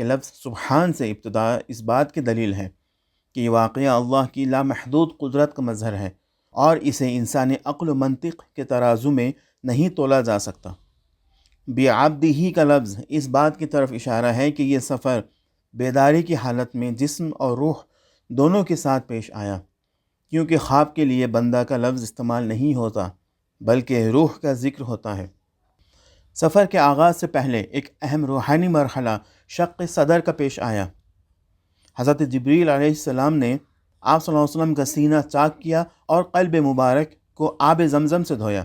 کہ لفظ سبحان سے ابتدا اس بات کی دلیل ہے کہ یہ واقعہ اللہ کی لامحدود قدرت کا مظہر ہے اور اسے انسانی عقل و منطق کے ترازو میں نہیں تولا جا سکتا۔ بعبدہ کا لفظ اس بات کی طرف اشارہ ہے کہ یہ سفر بیداری کی حالت میں جسم اور روح دونوں کے ساتھ پیش آیا، کیونکہ خواب کے لیے بندہ کا لفظ استعمال نہیں ہوتا بلکہ روح کا ذکر ہوتا ہے۔ سفر کے آغاز سے پہلے ایک اہم روحانی مرحلہ شق صدر کا پیش آیا۔ حضرت جبریل علیہ السلام نے آپ صلی اللہ علیہ وسلم کا سینہ چاک کیا اور قلب مبارک کو آب زمزم سے دھویا۔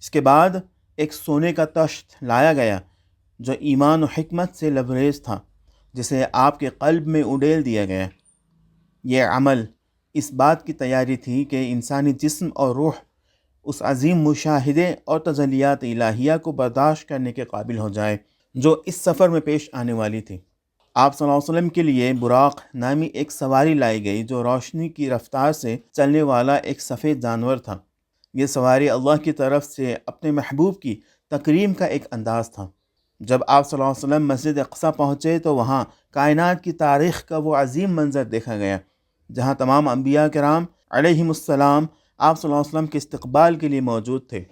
اس کے بعد ایک سونے کا طشت لایا گیا جو ایمان و حکمت سے لبریز تھا، جسے آپ کے قلب میں اڈیل دیا گیا۔ یہ عمل اس بات کی تیاری تھی کہ انسانی جسم اور روح اس عظیم مشاہدے اور تجلیات الہیہ کو برداشت کرنے کے قابل ہو جائے جو اس سفر میں پیش آنے والی تھی۔ آپ صلی اللہ علیہ وسلم کے لیے براق نامی ایک سواری لائی گئی جو روشنی کی رفتار سے چلنے والا ایک سفید جانور تھا۔ یہ سواری اللہ کی طرف سے اپنے محبوب کی تکریم کا ایک انداز تھا۔ جب آپ صلی اللہ علیہ وسلم مسجد اقصیٰ پہنچے تو وہاں کائنات کی تاریخ کا وہ عظیم منظر دیکھا گیا جہاں تمام انبیاء کرام علیہم السلام آپ صلی اللہ علیہ وسلم کے استقبال کے لیے موجود تھے۔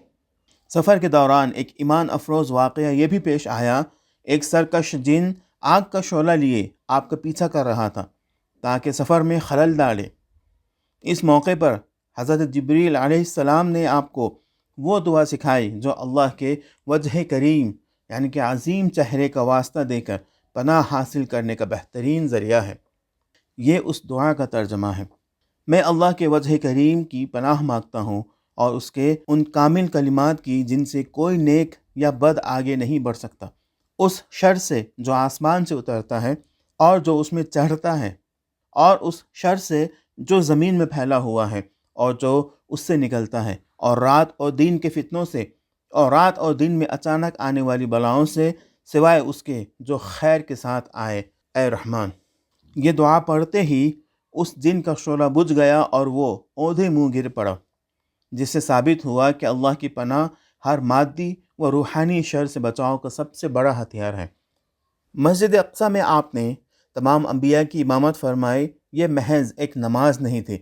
سفر کے دوران ایک ایمان افروز واقعہ یہ بھی پیش آیا۔ ایک سرکش جن آگ کا شعلہ لیے آپ کا پیچھا کر رہا تھا تاکہ سفر میں خلل ڈالے۔ اس موقع پر حضرت جبریل علیہ السلام نے آپ کو وہ دعا سکھائی جو اللہ کے وجہ کریم یعنی کہ عظیم چہرے کا واسطہ دے کر پناہ حاصل کرنے کا بہترین ذریعہ ہے۔ یہ اس دعا کا ترجمہ ہے: میں اللہ کے وجہ کریم کی پناہ مانگتا ہوں اور اس کے ان کامل کلمات کی جن سے کوئی نیک یا بد آگے نہیں بڑھ سکتا، اس شر سے جو آسمان سے اترتا ہے اور جو اس میں چڑھتا ہے، اور اس شر سے جو زمین میں پھیلا ہوا ہے اور جو اس سے نکلتا ہے، اور رات اور دن کے فتنوں سے اور رات اور دن میں اچانک آنے والی بلاؤں سے، سوائے اس کے جو خیر کے ساتھ آئے، اے رحمان۔ یہ دعا پڑھتے ہی اس جن کا شعلہ بجھ گیا اور وہ اودھے منہ گر پڑا، جس سے ثابت ہوا کہ اللہ کی پناہ ہر مادی و روحانی شر سے بچاؤ کا سب سے بڑا ہتھیار ہے۔ مسجد اقصیٰ میں آپ نے تمام انبیاء کی امامت فرمائی۔ یہ محض ایک نماز نہیں تھی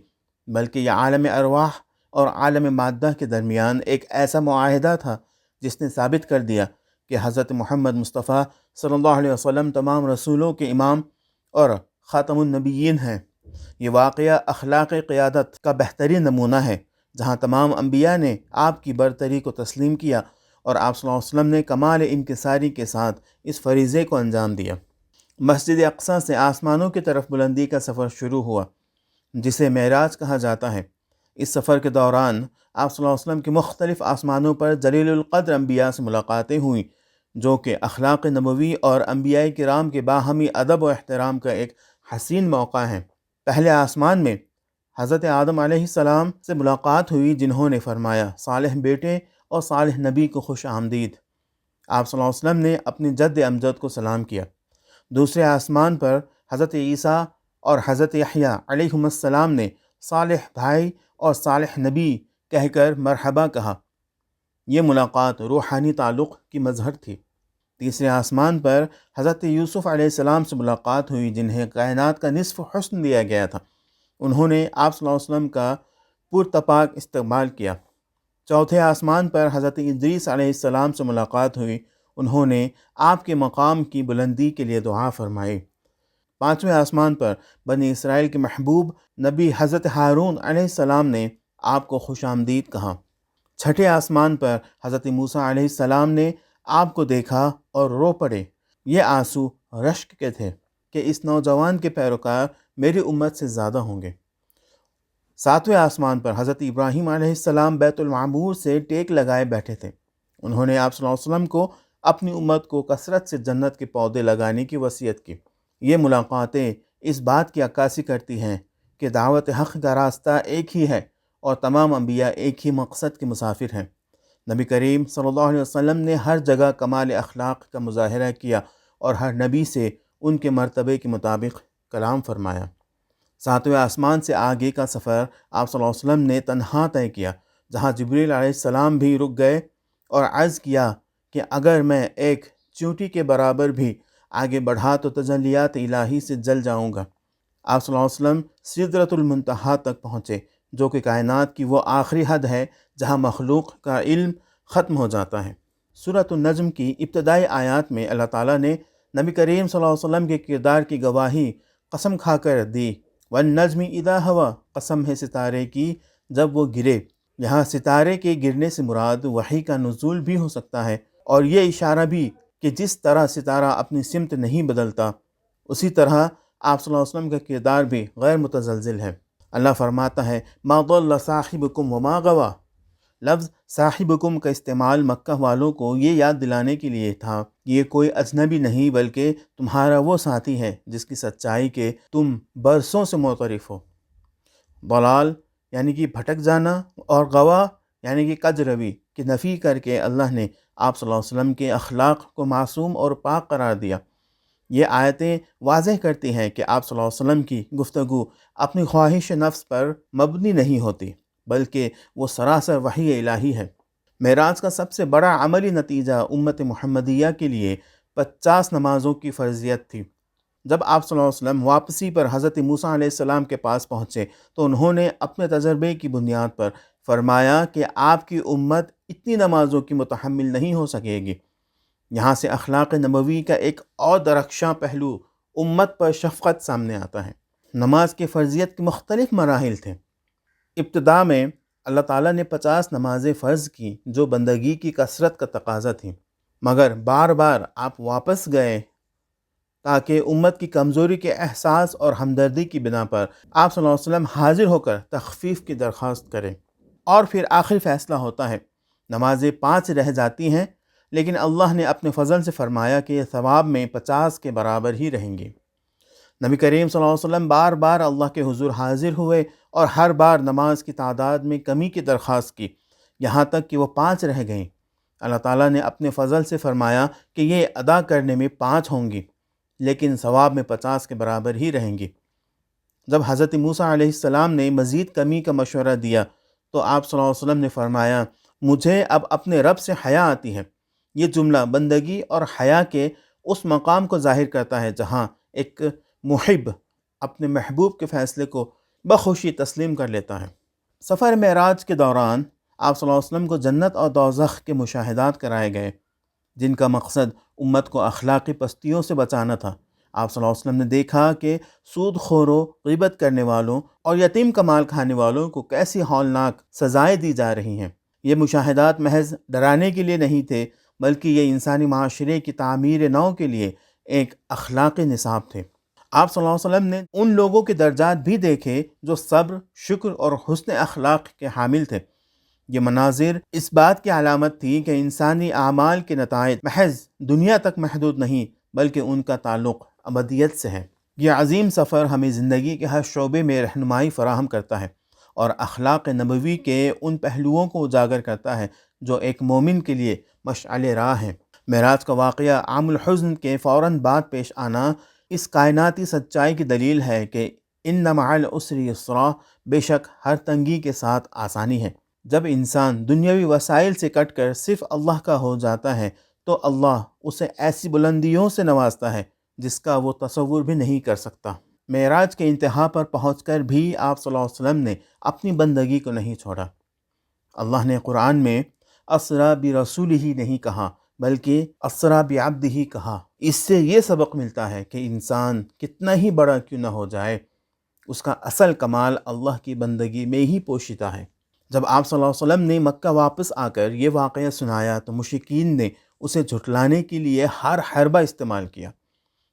بلکہ یہ عالم ارواح اور عالم مادہ کے درمیان ایک ایسا معاہدہ تھا جس نے ثابت کر دیا کہ حضرت محمد مصطفیٰ صلی اللہ علیہ وسلم تمام رسولوں کے امام اور خاتم النبیین ہیں۔ یہ واقعہ اخلاق قیادت کا بہترین نمونہ ہے، جہاں تمام انبیاء نے آپ کی برتری کو تسلیم کیا اور آپ صلی اللہ علیہ وسلم نے کمال انکساری کے ساتھ اس فریضے کو انجام دیا۔ مسجد اقصیٰ سے آسمانوں کی طرف بلندی کا سفر شروع ہوا جسے معراج کہا جاتا ہے۔ اس سفر کے دوران آپ صلی اللہ علیہ وسلم کے مختلف آسمانوں پر جلیل القدر انبیاء سے ملاقاتیں ہوئیں، جو کہ اخلاق نبوی اور انبیاء کرام کے باہمی ادب و احترام کا ایک حسین موقع ہے۔ پہلے آسمان میں حضرت آدم علیہ السلام سے ملاقات ہوئی، جنہوں نے فرمایا: صالح بیٹے اور صالح نبی کو خوش آمدید۔ آپ صلی اللہ علیہ وسلم نے اپنی جد امجد کو سلام کیا۔ دوسرے آسمان پر حضرت عیسیٰ اور حضرت یحییٰ علیہم السلام نے صالح بھائی اور صالح نبی کہہ کر مرحبا کہا۔ یہ ملاقات روحانی تعلق کی مظہر تھی۔ تیسرے آسمان پر حضرت یوسف علیہ السلام سے ملاقات ہوئی، جنہیں کائنات کا نصف حسن دیا گیا تھا۔ انہوں نے آپ صلی اللہ علیہ وسلم کا پرتپاک استقبال کیا۔ چوتھے آسمان پر حضرت ادریس علیہ السلام سے ملاقات ہوئی۔ انہوں نے آپ کے مقام کی بلندی کے لیے دعا فرمائی۔ پانچویں آسمان پر بنی اسرائیل کے محبوب نبی حضرت ہارون علیہ السلام نے آپ کو خوش آمدید کہا۔ چھٹے آسمان پر حضرت موسیٰ علیہ السلام نے آپ کو دیکھا اور رو پڑے۔ یہ آنسو رشک کے تھے کہ اس نوجوان کے پیروکار میری امت سے زیادہ ہوں گے۔ ساتویں آسمان پر حضرت ابراہیم علیہ السلام بیت المعمور سے ٹیک لگائے بیٹھے تھے۔ انہوں نے آپ صلی اللہ علیہ وسلم کو اپنی امت کو کثرت سے جنت کے پودے لگانے کی وصیت کی۔ یہ ملاقاتیں اس بات کی عکاسی کرتی ہیں کہ دعوت حق کا راستہ ایک ہی ہے اور تمام انبیاء ایک ہی مقصد کے مسافر ہیں۔ نبی کریم صلی اللہ علیہ وسلم نے ہر جگہ کمال اخلاق کا مظاہرہ کیا اور ہر نبی سے ان کے مرتبے کے مطابق کلام فرمایا۔ ساتویں آسمان سے آگے کا سفر آپ صلی اللہ علیہ وسلم نے تنہا طے کیا، جہاں جبریل علیہ السلام بھی رک گئے اور عرض کیا کہ اگر میں ایک چیونٹی کے برابر بھی آگے بڑھا تو تجلیات الہی سے جل جاؤں گا۔ آپ صلی اللہ علیہ وسلم سدرۃ المنتہا تک پہنچے، جو کہ کائنات کی وہ آخری حد ہے جہاں مخلوق کا علم ختم ہو جاتا ہے۔ سورۃ النجم کی ابتدائی آیات میں اللہ تعالیٰ نے نبی کریم صلی اللہ علیہ وسلم کے کردار کی گواہی قسم کھا کر دی۔ وَالنَّجْمِ إِذَا هَوَىٰ، قسم ہے ستارے کی جب وہ گرے۔ یہاں ستارے کے گرنے سے مراد وحی کا نزول بھی ہو سکتا ہے، اور یہ اشارہ بھی کہ جس طرح ستارہ اپنی سمت نہیں بدلتا، اسی طرح آپ صلی اللہ علیہ وسلم کا کردار بھی غیر متزلزل ہے۔ اللہ فرماتا ہے مَا ضَلَّ صَاحِبُكُمْ وَمَا غَوَىٰ۔ لفظ صاحبکم کا استعمال مکہ والوں کو یہ یاد دلانے کے لیے تھا کہ یہ کوئی اجنبی نہیں بلکہ تمہارا وہ ساتھی ہے جس کی سچائی کے تم برسوں سے معترف ہو۔ ضلال یعنی کہ بھٹک جانا، اور غوا یعنی کہ کج روی کی نفی کر کے اللہ نے آپ صلی اللہ علیہ وسلم کے اخلاق کو معصوم اور پاک قرار دیا۔ یہ آیتیں واضح کرتی ہیں کہ آپ صلی اللہ علیہ وسلم کی گفتگو اپنی خواہش نفس پر مبنی نہیں ہوتی، بلکہ وہ سراسر وحی الہی ہے۔ معراج کا سب سے بڑا عملی نتیجہ امت محمدیہ کے لیے 50 نمازوں کی فرضیت تھی۔ جب آپ صلی اللہ علیہ وسلم واپسی پر حضرت موسیٰ علیہ السلام کے پاس پہنچے تو انہوں نے اپنے تجربے کی بنیاد پر فرمایا کہ آپ کی امت اتنی نمازوں کی متحمل نہیں ہو سکے گی۔ یہاں سے اخلاق نبوی کا ایک اور درخشاں پہلو امت پر شفقت سامنے آتا ہے۔ نماز کی فرضیت کے مختلف مراحل تھے۔ ابتدا میں اللہ تعالیٰ نے 50 نمازیں فرض کی جو بندگی کی کثرت کا تقاضا تھی، مگر بار بار آپ واپس گئے تاکہ امت کی کمزوری کے احساس اور ہمدردی کی بنا پر آپ صلی اللہ علیہ وسلم حاضر ہو کر تخفیف کی درخواست کریں، اور پھر آخری فیصلہ ہوتا ہے۔ نمازیں 5 رہ جاتی ہیں، لیکن اللہ نے اپنے فضل سے فرمایا کہ یہ ثواب میں 50 کے برابر ہی رہیں گی۔ نبی کریم صلی اللہ علیہ وسلم بار بار اللہ کے حضور حاضر ہوئے اور ہر بار نماز کی تعداد میں کمی کی درخواست کی، یہاں تک کہ وہ 5 رہ گئیں۔ اللہ تعالیٰ نے اپنے فضل سے فرمایا کہ یہ ادا کرنے میں 5 ہوں گی، لیکن ثواب میں 50 کے برابر ہی رہیں گی۔ جب حضرت موسیٰ علیہ السلام نے مزید کمی کا مشورہ دیا تو آپ صلی اللہ علیہ وسلم نے فرمایا مجھے اب اپنے رب سے حیا آتی ہے۔ یہ جملہ بندگی اور حیا کے اس مقام کو ظاہر کرتا ہے جہاں ایک محب اپنے محبوب کے فیصلے کو بخوشی تسلیم کر لیتا ہے۔ سفر معراج کے دوران آپ صلی اللہ علیہ وسلم کو جنت اور دوزخ کے مشاہدات کرائے گئے، جن کا مقصد امت کو اخلاقی پستیوں سے بچانا تھا۔ آپ صلی اللہ علیہ وسلم نے دیکھا کہ سود خوروں، غیبت کرنے والوں اور یتیم کا مال کھانے والوں کو کیسی ہولناک سزائیں دی جا رہی ہیں۔ یہ مشاہدات محض ڈرانے کے لیے نہیں تھے، بلکہ یہ انسانی معاشرے کی تعمیر نو کے لیے ایک اخلاقی نصاب تھے۔ آپ صلی اللہ علیہ وسلم نے ان لوگوں کے درجات بھی دیکھے جو صبر، شکر اور حسن اخلاق کے حامل تھے۔ یہ مناظر اس بات کی علامت تھی کہ انسانی اعمال کے نتائج محض دنیا تک محدود نہیں، بلکہ ان کا تعلق ابدیت سے ہے۔ یہ عظیم سفر ہمیں زندگی کے ہر شعبے میں رہنمائی فراہم کرتا ہے اور اخلاق نبوی کے ان پہلوؤں کو اجاگر کرتا ہے جو ایک مومن کے لیے مشعل راہ ہیں۔ معراج کا واقعہ عام الحزن کے فوراً بعد پیش آنا اس کائناتی سچائی کی دلیل ہے کہ ان مع العسر یسرا، بے شک ہر تنگی کے ساتھ آسانی ہے۔ جب انسان دنیاوی وسائل سے کٹ کر صرف اللہ کا ہو جاتا ہے تو اللہ اسے ایسی بلندیوں سے نوازتا ہے جس کا وہ تصور بھی نہیں کر سکتا۔ معراج کے انتہا پر پہنچ کر بھی آپ صلی اللہ علیہ وسلم نے اپنی بندگی کو نہیں چھوڑا۔ اللہ نے قرآن میں اسریٰ برسولہ نہیں کہا بلکہ اسریٰ بعبدہ کہا۔ اس سے یہ سبق ملتا ہے کہ انسان کتنا ہی بڑا کیوں نہ ہو جائے، اس کا اصل کمال اللہ کی بندگی میں ہی پوشیدہ ہے۔ جب آپ صلی اللہ علیہ وسلم نے مکہ واپس آ کر یہ واقعہ سنایا تو مشرکین نے اسے جھٹلانے کے لیے ہر حربہ استعمال کیا۔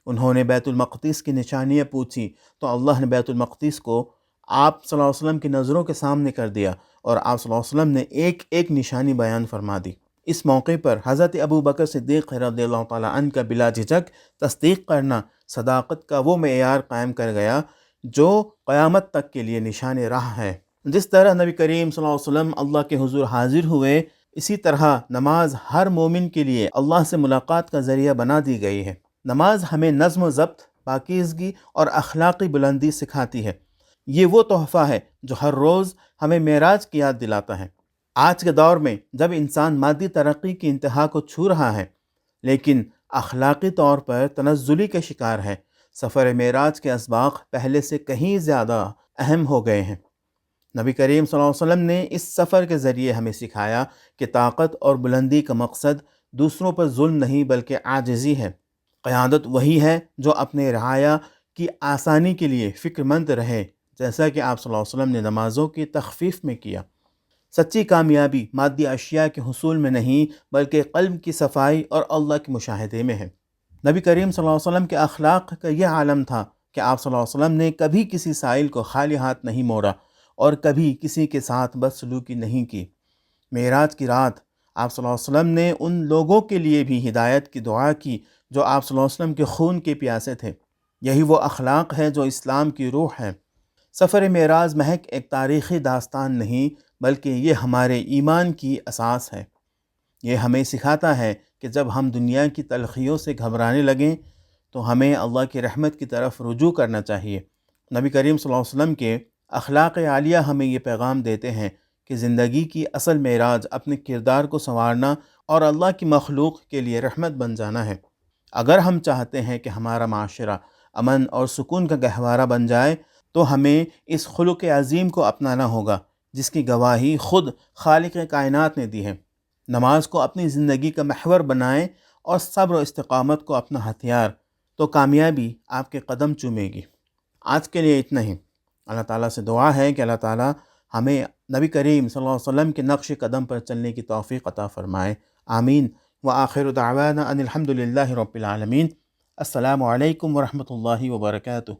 انہوں نے بیت المقدس کی نشانیاں پوچھی تو اللہ نے بیت المقدس کو آپ صلی اللہ علیہ وسلم کی نظروں کے سامنے کر دیا اور آپ صلی اللہ علیہ وسلم نے ایک ایک نشانی بیان فرما دی۔ اس موقع پر حضرت ابو بکر صدیق رضی اللہ تعالیٰ عنہ کا بلا جھجک تصدیق کرنا صداقت کا وہ معیار قائم کر گیا جو قیامت تک کے لیے نشان راہ ہے۔ جس طرح نبی کریم صلی اللہ علیہ وسلم اللہ کے حضور حاضر ہوئے، اسی طرح نماز ہر مومن کے لیے اللہ سے ملاقات کا ذریعہ بنا دی گئی ہے۔ نماز ہمیں نظم و ضبط، پاکیزگی اور اخلاقی بلندی سکھاتی ہے۔ یہ وہ تحفہ ہے جو ہر روز ہمیں معراج کی یاد دلاتا ہے۔ آج کے دور میں جب انسان مادی ترقی کی انتہا کو چھو رہا ہے، لیکن اخلاقی طور پر تنزلی کا شکار ہے۔ سفر معراج کے اسباق پہلے سے کہیں زیادہ اہم ہو گئے ہیں۔ نبی کریم صلی اللہ علیہ وسلم نے اس سفر کے ذریعے ہمیں سکھایا کہ طاقت اور بلندی کا مقصد دوسروں پر ظلم نہیں بلکہ عاجزی ہے۔ قیادت وہی ہے جو اپنے رعایا کی آسانی کے لیے فکر مند رہے، جیسا کہ آپ صلی اللہ علیہ وسلم نے نمازوں کی تخفیف میں کیا۔ سچی کامیابی مادی اشیاء کے حصول میں نہیں بلکہ قلب کی صفائی اور اللہ کے مشاہدے میں ہے۔ نبی کریم صلی اللہ علیہ وسلم کے اخلاق کا یہ عالم تھا کہ آپ صلی اللہ علیہ وسلم نے کبھی کسی سائل کو خالی ہاتھ نہیں موڑا اور کبھی کسی کے ساتھ بدسلوکی نہیں کی۔ معراج کی رات آپ صلی اللہ علیہ وسلم نے ان لوگوں کے لیے بھی ہدایت کی دعا کی جو آپ صلی اللہ علیہ وسلم کے خون کے پیاسے تھے۔ یہی وہ اخلاق ہے جو اسلام کی روح ہے۔ سفر معراج محض ایک تاریخی داستان نہیں بلکہ یہ ہمارے ایمان کی اساس ہے۔ یہ ہمیں سکھاتا ہے کہ جب ہم دنیا کی تلخیوں سے گھبرانے لگیں تو ہمیں اللہ کی رحمت کی طرف رجوع کرنا چاہیے۔ نبی کریم صلی اللہ علیہ وسلم کے اخلاق عالیہ ہمیں یہ پیغام دیتے ہیں کہ زندگی کی اصل معراج اپنے کردار کو سنوارنا اور اللہ کی مخلوق کے لیے رحمت بن جانا ہے۔ اگر ہم چاہتے ہیں کہ ہمارا معاشرہ امن اور سکون کا گہوارہ بن جائے تو ہمیں اس خلق عظیم کو اپنانا ہوگا جس کی گواہی خود خالق کائنات نے دی ہے۔ نماز کو اپنی زندگی کا محور بنائیں اور صبر و استقامت کو اپنا ہتھیار، تو کامیابی آپ کے قدم چومے گی۔ آج کے لیے اتنا ہی۔ اللہ تعالیٰ سے دعا ہے کہ اللہ تعالیٰ ہمیں نبی کریم صلی اللہ علیہ وسلم کے نقش قدم پر چلنے کی توفیق عطا فرمائے۔ آمین۔ وآخر دعوانا ان الحمد للہ رب العالمین۔ السلام علیکم ورحمۃ اللہ وبرکاتہ۔